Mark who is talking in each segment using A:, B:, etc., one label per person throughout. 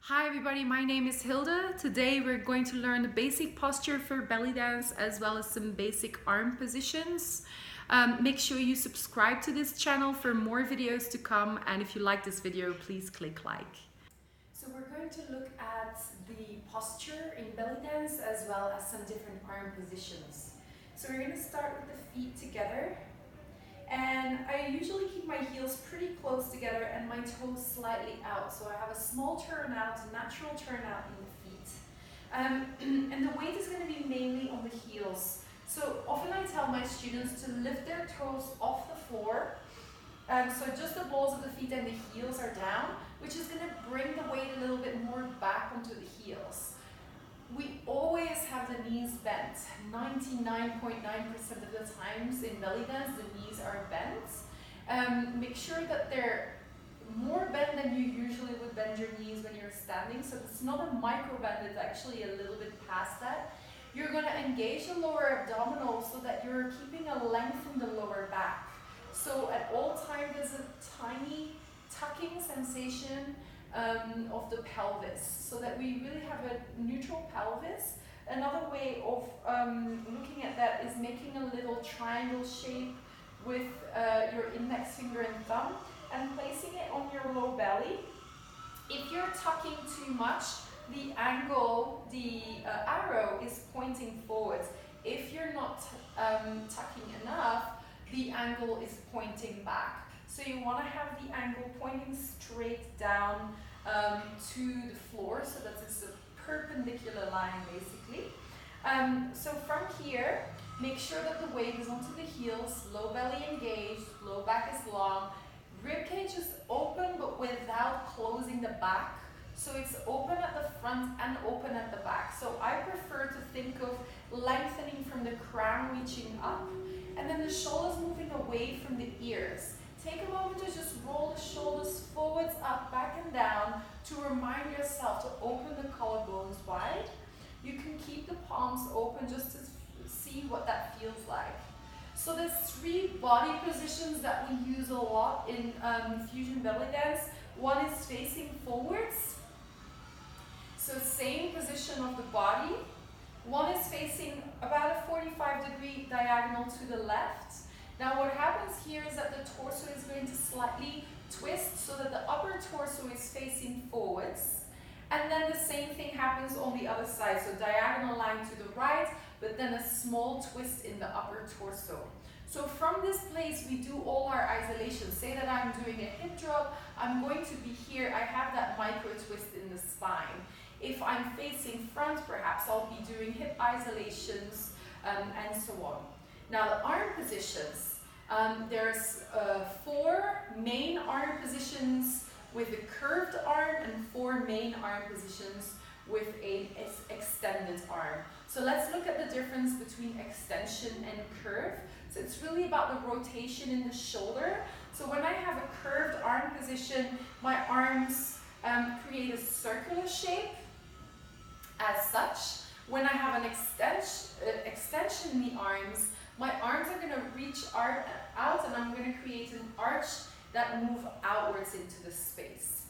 A: Hi everybody, my name is Hilde. Today we're going to learn the basic posture for belly dance as well as some basic arm positions. Make sure you subscribe to this channel for more videos to come, and if you like this video, please click like. So we're going to look at the posture in belly dance as well as some different arm positions. So we're going to start with the feet together. And I usually keep my heels pretty close together and my toes slightly out. So I have a small turnout, a natural turnout in the feet. And the weight is going to be mainly on the heels. So often I tell my students to lift their toes off the floor. So just the balls of the feet and the heels are down, which is going to bring the weight a little bit more back onto the heels. We always have the knees bent. 99.9% of the times in belly dance, the knees are bent. Make sure that they're more bent than you usually would bend your knees when you're standing. So it's not a micro bend, it's actually a little bit past that. You're going to engage the lower abdominal so that you're keeping a length in the lower back. So at all times there's a tiny tucking sensation of the pelvis, so that we really have a neutral pelvis. Another way of looking at that is making a little triangle shape with your index finger and thumb and placing it on your low belly. If you're tucking too much, the angle, the arrow is pointing forwards. If you're not tucking enough, the angle is pointing back. So you want to have the angle pointing straight down to the floor, so that it's a perpendicular line basically. So from here, make sure that the weight is onto the heels, low belly engaged, low back is long, rib cage is open but without closing the back. So it's open at the front and open at the back. So I prefer to think of lengthening from the crown reaching up, and then the shoulders moving away from the ears. Take a moment to just roll the shoulders forwards, up, back and down to remind yourself to open the collarbones wide. You can keep the palms open just to see what that feels like. So there's 3 body positions that we use a lot in fusion belly dance. One is facing forwards. So same position of the body. One is facing about a 45-degree diagonal to the left. Now what happens here is that the torso is going to slightly twist so that the upper torso is facing forwards. And then the same thing happens on the other side. So diagonal line to the right, but then a small twist in the upper torso. So from this place, we do all our isolations. Say that I'm doing a hip drop, I'm going to be here, I have that micro twist in the spine. If I'm facing front, perhaps I'll be doing hip isolations and so on. Now the arm positions. There's 4 main arm positions with a curved arm and 4 main arm positions with an extended arm. So let's look at the difference between extension and curve. So it's really about the rotation in the shoulder. So when I have a curved arm position, my arms create a circular shape as such. When I have an extension in the arms, my arms are going to reach out and I'm going to create an arch that move outwards into the space.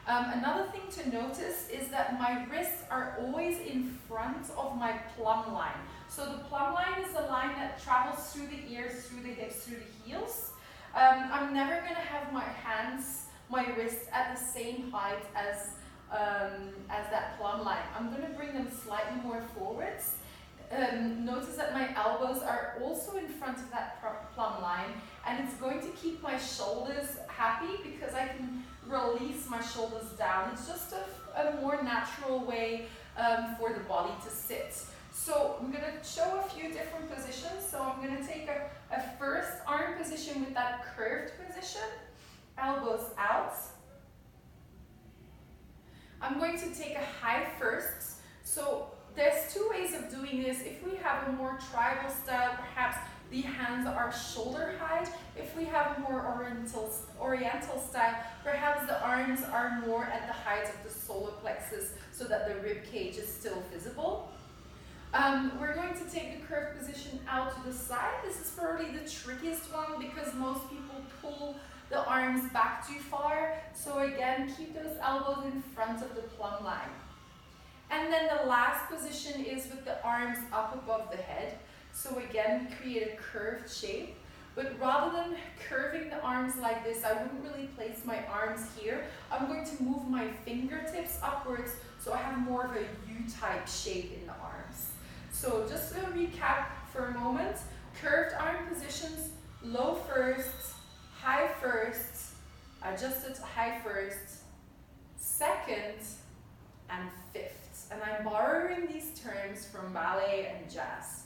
A: Another thing to notice is that my wrists are always in front of my plumb line. So the plumb line is the line that travels through the ears, through the hips, through the heels. I'm never going to have my hands, my wrists at the same height as that plumb line. I'm going to bring them slightly more forwards. Notice that my elbows are also in front of that plumb line, and it's going to keep my shoulders happy because I can release my shoulders down. It's just a more natural way for the body to sit. So I'm going to show a few different positions. So I'm going to take a first arm position with that curved position, elbows out. I'm going to take a high first. So there's 2 ways of doing this. If we have a more tribal style, perhaps the hands are shoulder height. If we have a more oriental style, perhaps the arms are more at the height of the solar plexus so that the rib cage is still visible. We're going to take the curved position out to the side. This is probably the trickiest one because most people pull the arms back too far. So again, keep those elbows in front of the plumb line. And then the last position is with the arms up above the head. So again, create a curved shape. But rather than curving the arms like this, I wouldn't really place my arms here. I'm going to move my fingertips upwards so I have more of a U-type shape in the arms. So just to recap for a moment, curved arm positions, low first, high first, adjusted high first, second, and fifth. And I'm borrowing these terms from ballet and jazz.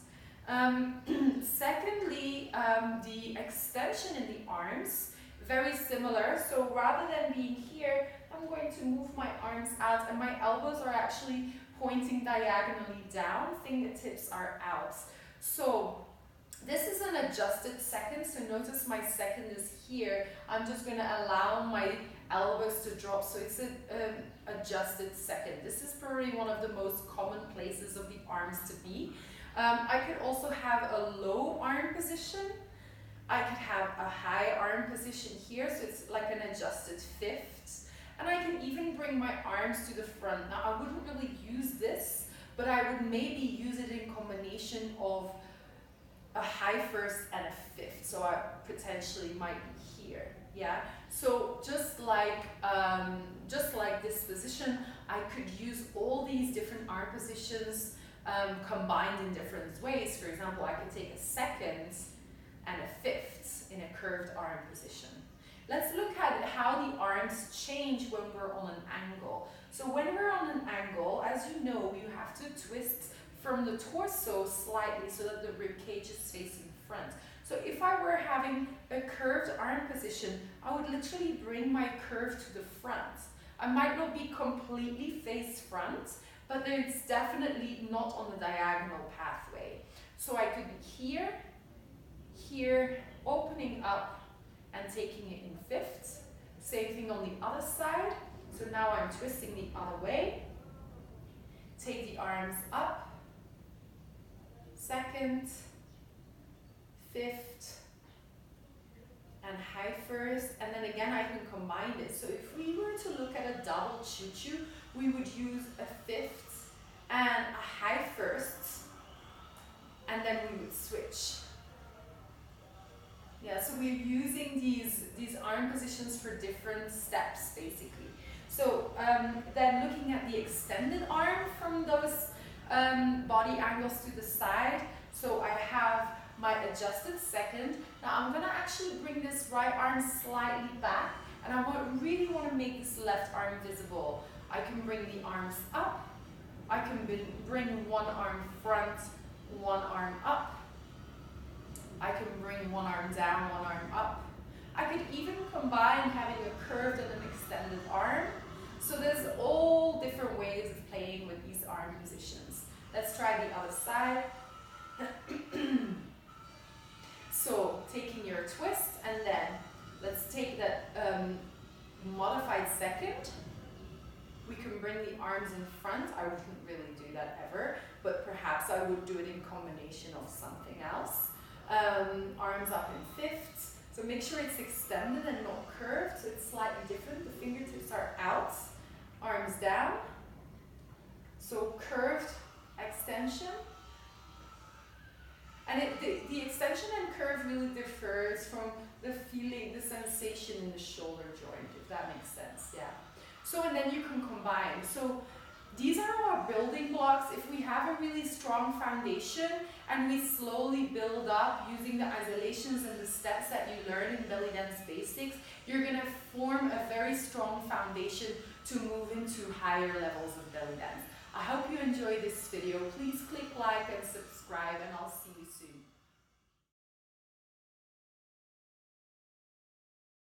A: Secondly, the extension in the arms, very similar. So rather than being here, I'm going to move my arms out and my elbows are actually pointing diagonally down, fingertips are out. So this is an adjusted second, so notice my second is here. I'm just going to allow my elbows to drop, so it's an adjusted second. This is probably one of the most common places of the arms to be. I could also have a low arm position. I could have a high arm position here, so it's like an adjusted fifth. And I can even bring my arms to the front. Now, I wouldn't really use this, but I would maybe use it in combination of a high first and a fifth. So I potentially might be here, yeah? So just like this position, I could use all these different arm positions combined in different ways. For example, I could take a second and a fifth in a curved arm position. Let's look at how the arms change when we're on an angle. So when we're on an angle, as you know, you have to twist from the torso slightly so that the rib cage is facing front. So if I were having a curved arm position, I would literally bring my curve to the front. I might not be completely face front, but it's definitely not on the diagonal pathway. So I could be here, here, opening up and taking it in fifths. Same thing on the other side. So now I'm twisting the other way. Take the arms up, second, fifth, and high first, and then again I can combine this. So if we were to look at a double choo-choo, we would use a fifth and a high first, and then we would switch. Yeah, so we're using these arm positions for different steps, basically. So then looking at the extended arm from those body angles to the side, so I have my adjusted second. Now I'm gonna actually bring this right arm slightly back, and I really want to make this left arm visible. I can bring the arms up, I can bring one arm front, one arm up, I can bring one arm down, one arm up. I could even combine having a curved and an extended arm. So there's all different ways of playing with these arm positions. Let's try the other side. So taking your twist, and then let's take that modified second. We can bring the arms in front. I wouldn't really do that ever, but perhaps I would do it in combination of something else. Arms up in fifths. So make sure it's extended and not curved, so it's slightly different. The fingertips are out, arms down. So curved extension. And the extension and curve really differs from the feeling, the sensation in the shoulder joint, if that makes sense, yeah. So, and then you can combine. So these are our building blocks. If we have a really strong foundation and we slowly build up using the isolations and the steps that you learn in belly dance basics, you're gonna form a very strong foundation to move into higher levels of belly dance. I hope you enjoyed this video. Please click like and subscribe, and I'll see you